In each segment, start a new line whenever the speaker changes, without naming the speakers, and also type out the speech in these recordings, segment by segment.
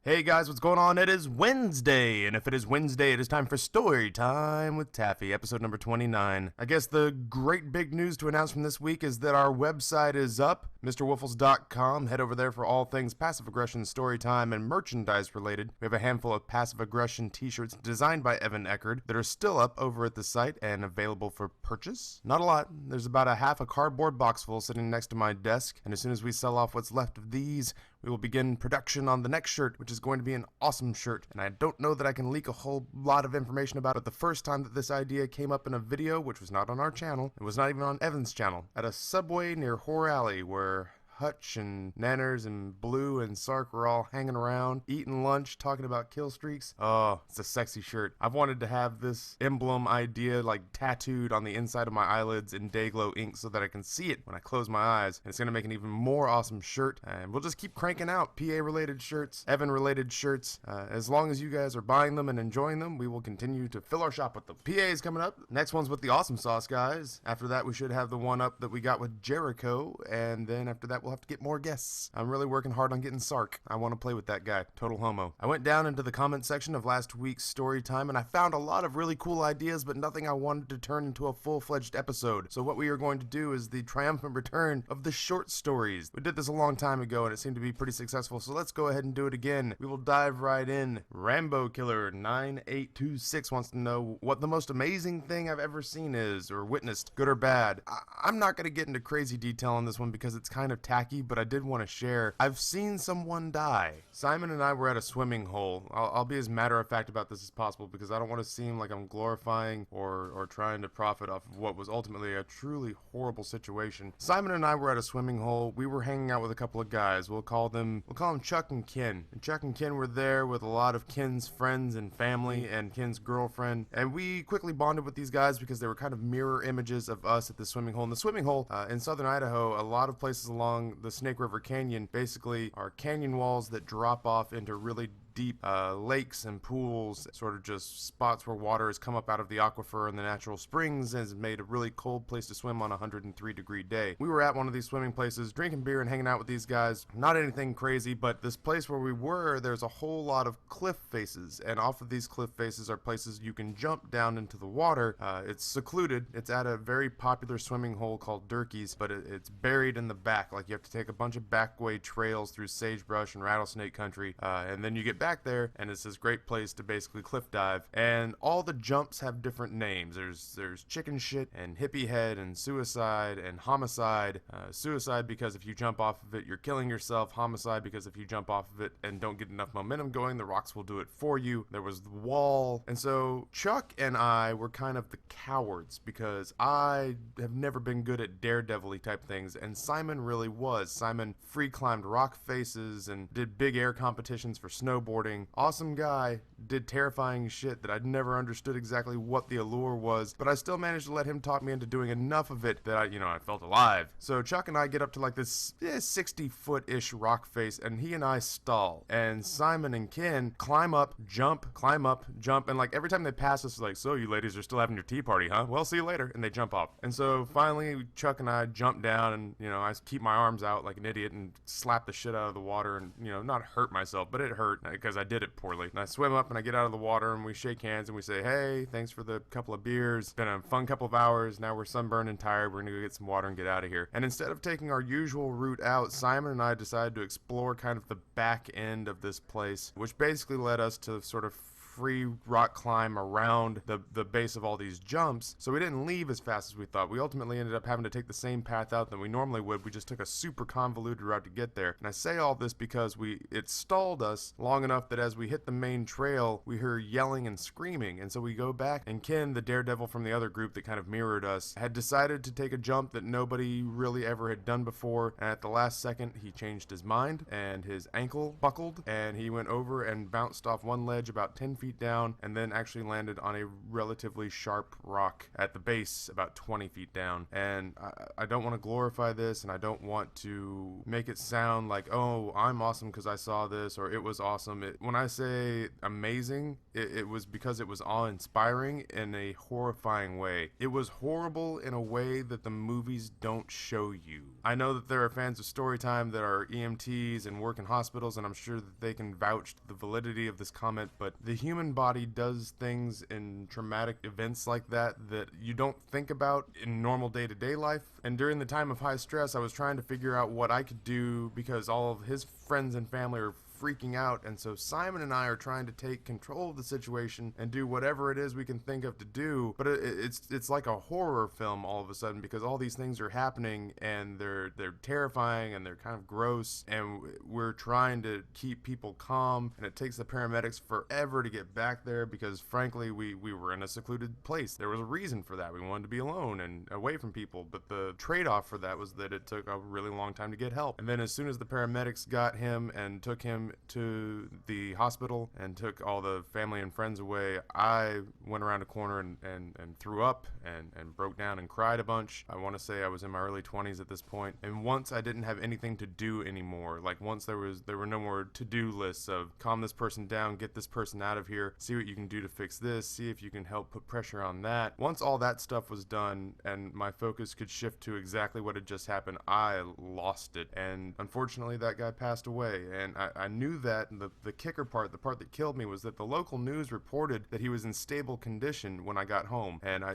Hey guys, what's going on? It is Wednesday, and if it is Wednesday, it is time for Story Time with Taffy, episode number 29. I guess the great big news to announce from this week is that our website is up, MrWiffles.com. Head over there for all things passive aggression, story time, and merchandise related. We have a handful of passive aggression t-shirts designed by Evan Eckerd that are still up over at the site and available for purchase. Not a lot. There's about a half a cardboard box full sitting next to my desk, and as soon as we sell off what's left of these, we will begin production on the next shirt, which is going to be an awesome shirt. And I don't know that I can leak a whole lot of information about it. The first time that this idea came up in a video, which was not on our channel, it was not even on Evan's channel, at a Subway near Horror Alley where Hutch and Nanners and Blue and Sark were all hanging around, eating lunch, talking about kill streaks. Oh, it's a sexy shirt. I've wanted to have this emblem idea like tattooed on the inside of my eyelids in Dayglow ink so that I can see it when I close my eyes. And it's going to make an even more awesome shirt. And we'll just keep cranking out PA-related shirts, Evan-related shirts. As long as you guys are buying them and enjoying them, we will continue to fill our shop with them. PA is coming up. Next one's with the Awesome Sauce guys. After that, we should have the one up that we got with Jericho. And then after that, we'll have to get more guests. I'm really working hard on getting Sark. I want to play with that guy. Total homo. I went down into the comment section of last week's story time and I found a lot of really cool ideas, but nothing I wanted to turn into a full-fledged episode. So what we are going to do is the triumphant return of the short stories. We did this a long time ago and it seemed to be pretty successful, so let's go ahead and do it again. We will dive right in. Rambow Killer 9826 wants to know what the most amazing thing I've ever seen is, or witnessed, good or bad. I'm not going to get into crazy detail on this one because it's kind of tacky, but I did want to share. I've seen someone die. Simon and I were at a swimming hole. I'll be as matter of fact about this as possible because I don't want to seem like I'm glorifying or trying to profit off of what was ultimately a truly horrible situation. Simon and I were at a swimming hole. We were hanging out with a couple of guys. We'll call them Chuck and Ken. And Chuck and Ken were there with a lot of Ken's friends and family and Ken's girlfriend. And we quickly bonded with these guys because they were kind of mirror images of us at the swimming hole. And the swimming hole in southern Idaho, a lot of places along the Snake River Canyon basically are canyon walls that drop off into really deep lakes and pools, sort of just spots where water has come up out of the aquifer and the natural springs and has made a really cold place to swim on a 103-degree day. We were at one of these swimming places, drinking beer and hanging out with these guys. Not anything crazy, but this place where we were, there's a whole lot of cliff faces, and off of these cliff faces are places you can jump down into the water. It's secluded. It's at a very popular swimming hole called Durkee's, but it's buried in the back. Like, you have to take a bunch of backway trails through sagebrush and rattlesnake country, and then you get back there, and it's this great place to basically cliff dive. And all the jumps have different names. There's chicken shit and hippie head and suicide and homicide. Suicide because if you jump off of it, you're killing yourself. Homicide because if you jump off of it and don't get enough momentum going, the rocks will do it for you. There was the wall. And so Chuck and I were kind of the cowards because I have never been good at daredevil-y type things, and Simon really was. Simon free climbed rock faces and did big air competitions for snowboarding. Awesome guy, did terrifying shit that I'd never understood exactly what the allure was, but I still managed to let him talk me into doing enough of it that I felt alive. So Chuck and I get up to like this 60-foot-ish rock face, and he and I stall. And Simon and Ken climb up, jump, and like every time they pass us, like, so you ladies are still having your tea party, huh? Well, see you later. And they jump off. And so finally, Chuck and I jump down, and I keep my arms out like an idiot and slap the shit out of the water and, not hurt myself, but it hurt because I did it poorly. And I swim up and I get out of the water and we shake hands and we say, hey, thanks for the couple of beers. It's been a fun couple of hours. Now we're sunburned and tired. We're gonna go get some water and get out of here. And instead of taking our usual route out, Simon and I decided to explore kind of the back end of this place, which basically led us to sort of free rock climb around the base of all these jumps. So we didn't leave as fast as we thought. We ultimately ended up having to take the same path out that we normally would. We just took a super convoluted route to get there. And I say all this because it stalled us long enough that as we hit the main trail, we heard yelling and screaming. And so we go back, and Ken, the daredevil from the other group that kind of mirrored us, had decided to take a jump that nobody really ever had done before. And at the last second, he changed his mind and his ankle buckled, and he went over and bounced off one ledge about 10 feet feet down and then actually landed on a relatively sharp rock at the base about 20 feet down. And I don't want to glorify this, and I don't want to make it sound like, oh, I'm awesome because I saw this, or it was awesome. When I say amazing, it was because it was awe-inspiring in a horrifying way. It was horrible in a way that the movies don't show you. I know that there are fans of Storytime that are EMTs and work in hospitals, and I'm sure that they can vouch the validity of this comment, but the human body does things in traumatic events like that you don't think about in normal day-to-day life. And during the time of high stress, I was trying to figure out what I could do because all of his friends and family are freaking out, and so Simon and I are trying to take control of the situation and do whatever it is we can think of to do. But it's like a horror film all of a sudden, because all these things are happening and they're terrifying and they're kind of gross, and we're trying to keep people calm, and it takes the paramedics forever to get back there because frankly we were in a secluded place. There was a reason for that. We wanted to be alone and away from people, but the trade-off for that was that it took a really long time to get help. And then as soon as the paramedics got him and took him to the hospital and took all the family and friends away, I went around a corner and threw up and broke down and cried a bunch. I want to say I was in my early 20s at this point, and once I didn't have anything to do anymore. Like once there were no more to-do lists of calm this person down, get this person out of here, see what you can do to fix this, see if you can help put pressure on that. Once all that stuff was done and my focus could shift to exactly what had just happened, I lost it, and unfortunately that guy passed away. And I knew that. The kicker part, the part that killed me, was that the local news reported that he was in stable condition when I got home. And I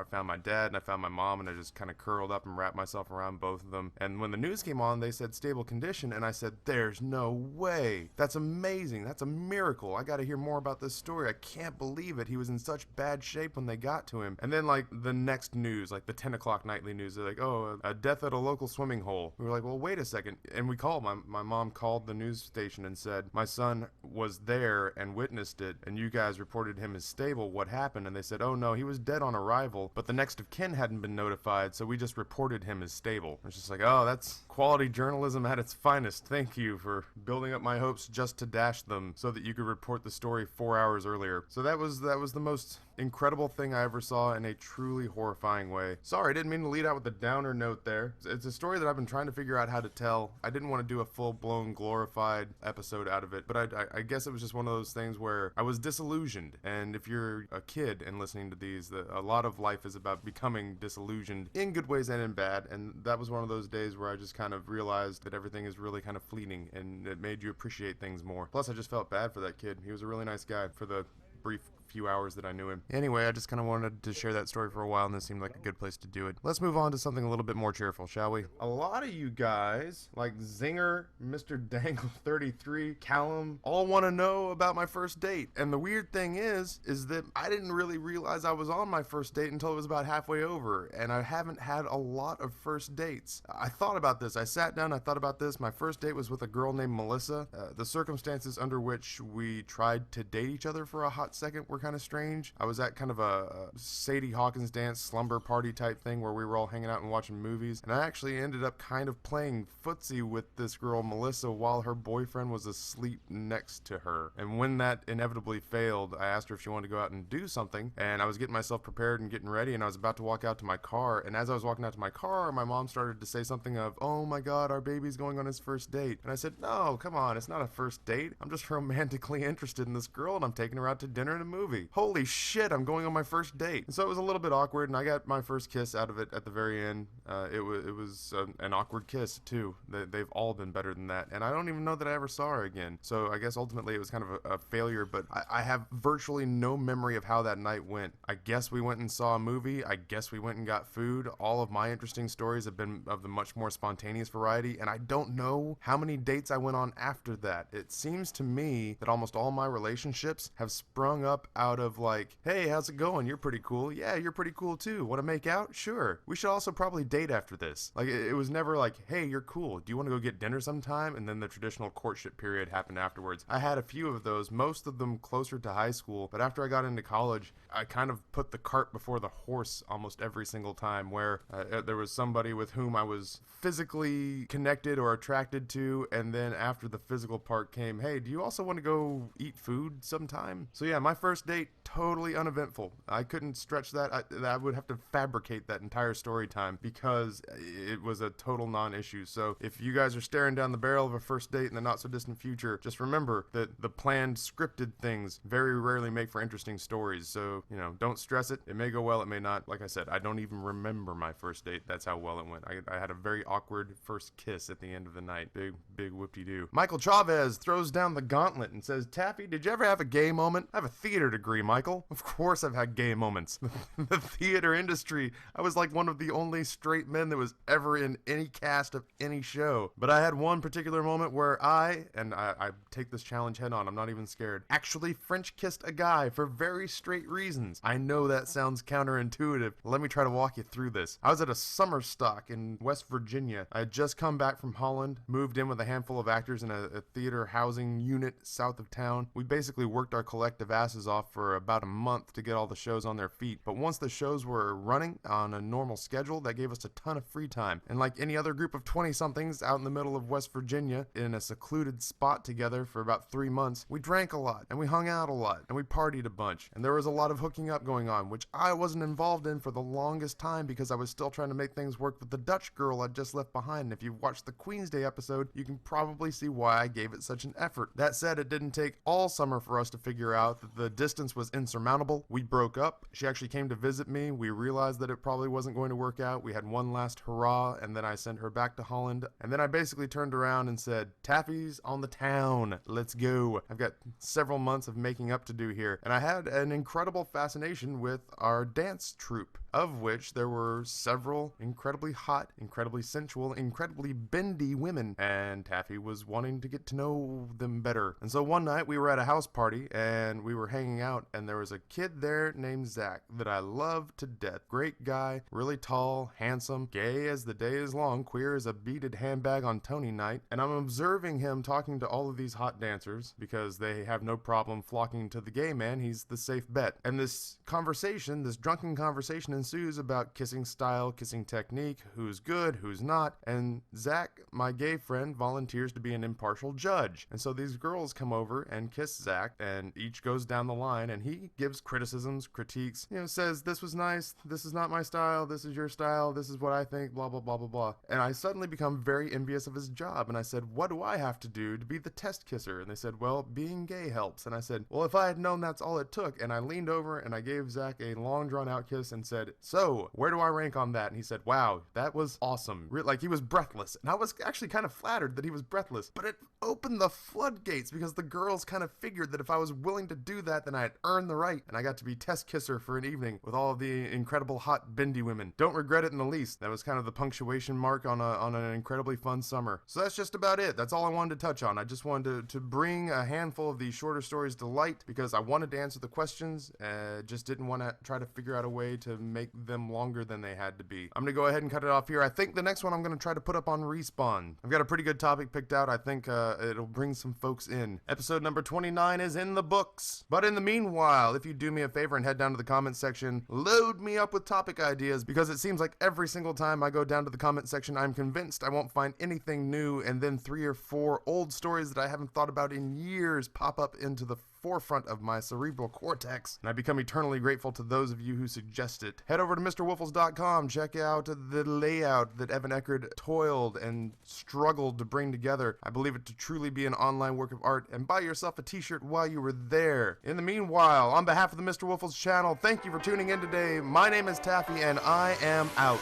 found my dad and I found my mom, and I just kind of curled up and wrapped myself around both of them. And when the news came on, they said stable condition, and I said, there's no way. That's amazing. That's a miracle. I got to hear more about this story. I can't believe it. He was in such bad shape when they got to him. And then like the next news, like the 10 o'clock nightly news, they're like, oh, a death at a local swimming hole. We were like, well, wait a second. And we called, my mom called the news station and said, my son was there and witnessed it, and you guys reported him as stable. What happened? And they said, oh no, he was dead on arrival, but the next of kin hadn't been notified, so we just reported him as stable. It's just like, oh, that's quality journalism at its finest. Thank you for building up my hopes just to dash them so that you could report the story 4 hours earlier. So that was the most incredible thing I ever saw in a truly horrifying way. Sorry, I didn't mean to lead out with a downer note there. It's a story that I've been trying to figure out how to tell. I didn't want to do a full-blown glorified episode out of it, but I guess it was just one of those things where I was disillusioned. And if you're a kid and listening to these, a lot of life is about becoming disillusioned in good ways and in bad, and that was one of those days where I just kind of realized that everything is really kind of fleeting, and it made you appreciate things more. Plus, I just felt bad for that kid. He was a really nice guy for the brief few hours that I knew him. Anyway, I just kind of wanted to share that story for a while, and this seemed like a good place to do it. Let's move on to something a little bit more cheerful, shall we? A lot of you guys, like Zinger, Mr. Dangle 33, Callum, all want to know about my first date. And the weird thing is that I didn't really realize I was on my first date until it was about halfway over, and I haven't had a lot of first dates. I thought about this. I sat down, I thought about this. My first date was with a girl named Melissa. The circumstances under which we tried to date each other for a hot second were kind of strange. I was at kind of a Sadie Hawkins dance slumber party type thing where we were all hanging out and watching movies, and I actually ended up kind of playing footsie with this girl Melissa while her boyfriend was asleep next to her. And when that inevitably failed, I asked her if she wanted to go out and do something, and I was getting myself prepared and getting ready, and I was about to walk out to my car, and as I was walking out to my car, my mom started to say something of, oh my god, our baby's going on his first date. And I said, no, come on, it's not a first date. I'm just romantically interested in this girl, and I'm taking her out to dinner and a movie. Holy shit, I'm going on my first date. And so it was a little bit awkward, and I got my first kiss out of it at the very end. It was an awkward kiss too. They've all been better than that, and I don't even know that I ever saw her again. So I guess ultimately it was kind of a failure, but I have virtually no memory of how that night went. I guess we went and saw a movie. I guess we went and got food. All of my interesting stories have been of the much more spontaneous variety, and I don't know how many dates I went on after that. It seems to me that almost all my relationships have sprung up out of like, hey, how's it going? You're pretty cool. Yeah, you're pretty cool too. Want to make out? Sure. We should also probably date after this. Like, it was never like, hey, you're cool. Do you want to go get dinner sometime? And then the traditional courtship period happened afterwards. I had a few of those, most of them closer to high school, but after I got into college, I kind of put the cart before the horse almost every single time, where there was somebody with whom I was physically connected or attracted to, and then after the physical part came, hey, do you also want to go eat food sometime? So yeah, my first date, totally uneventful. I couldn't stretch that. I would have to fabricate that entire story time because it was a total non-issue. So if you guys are staring down the barrel of a first date in the not so distant future, just remember that the planned scripted things very rarely make for interesting stories. So, you know, don't stress it. It may go well, it may not. Like I said, I don't even remember my first date. That's how well it went. I had a very awkward first kiss at the end of the night. Big whoop-de-doo. Michael Chavez throws down the gauntlet and says, Taffy, did you ever have a gay moment? I have a theater degree, Michael. Of course I've had gay moments. The theater industry, I was like one of the only straight men that was ever in any cast of any show. But I had one particular moment where I take this challenge head on, I'm not even scared, actually French kissed a guy for very straight reasons. I know that sounds counterintuitive. Let me try to walk you through this. I was at a summer stock in West Virginia. I had just come back from Holland, moved in with a handful of actors in a theater housing unit south of town. We basically worked our collective asses off for about a month to get all the shows on their feet. But once the shows were running on a normal schedule, that gave us a ton of free time. And like any other group of 20-somethings out in the middle of West Virginia, in a secluded spot together for about 3 months, we drank a lot, and we hung out a lot, and we partied a bunch. And there was a lot of hooking up going on, which I wasn't involved in for the longest time because I was still trying to make things work with the Dutch girl I'd just left behind. And if you've watched the Queen's Day episode, you can probably see why I gave it such an effort. That said, it didn't take all summer for us to figure out that the distance was insurmountable. We broke up. She actually came to visit me. We realized that it probably wasn't going to work out. We had one last hurrah, and then I sent her back to Holland. And then I basically turned around and said, Taffy's on the town. Let's go. I've got several months of making up to do here. And I had an incredible fascination with our dance troupe, of which there were several incredibly hot, incredibly sensual, incredibly bendy women, and Taffy was wanting to get to know them better. And so one night we were at a house party and we were hanging out, and there was a kid there named Zach that I loved to death. Great guy, really tall, handsome, gay as the day is long, queer as a beaded handbag on Tony night. And I'm observing him talking to all of these hot dancers because they have no problem flocking to the gay man. He's the safe bet. And this conversation, this drunken conversation ensues about kissing style, kissing technique, who's good, who's not. And Zach, my gay friend, volunteers to be an impartial judge. And so these girls come over and kiss Zach, and each goes down the line, and he gives criticisms, critiques, says, this was nice, this is not my style, this is your style, this is what I think, blah, blah, blah, blah, blah. And I suddenly become very envious of his job, and I said, what do I have to do to be the test kisser? And they said, well, being gay helps. And I said, well, if I had known that's all it took. And I leaned over and I gave Zach a long drawn out kiss and said, so where do I rank on that? And he said, wow, that was awesome. Like, he was breathless. And I was actually kind of flattered that he was breathless, but it opened the floodgates because the girls kind of figured that if I was willing to do that, then I had earned the right, and I got to be test kisser for an evening with all of the incredible hot bendy women. Don't regret it in the least. That was kind of the punctuation mark on an incredibly fun summer. So that's just about it. That's all I wanted to touch on. I just wanted to bring a handful of these shorter stories to light because I wanted to answer the questions, just didn't want to try to figure out a way to make them longer than they had to be. I'm gonna go ahead and cut it off here. I think the next one I'm gonna try to put up on Respawn. I've got a pretty good topic picked out. I think it'll bring some folks in. Episode number 29 is in the books. But in the meanwhile, if you do me a favor and head down to the comment section, load me up with topic ideas, because it seems like every single time I go down to the comment section, I'm convinced I won't find anything new, and then 3 or 4 old stories that I haven't thought about in years pop up into the forefront of my cerebral cortex, and I become eternally grateful to those of you who suggest it. Head over to MrWiffles.com, check out the layout that Evan Eckerd toiled and struggled to bring together. I believe it to truly be an online work of art, and buy yourself a t-shirt while you were there. In the meanwhile, on behalf of the Mr. Wiffles channel, thank you for tuning in today. My name is Taffy, and I am out.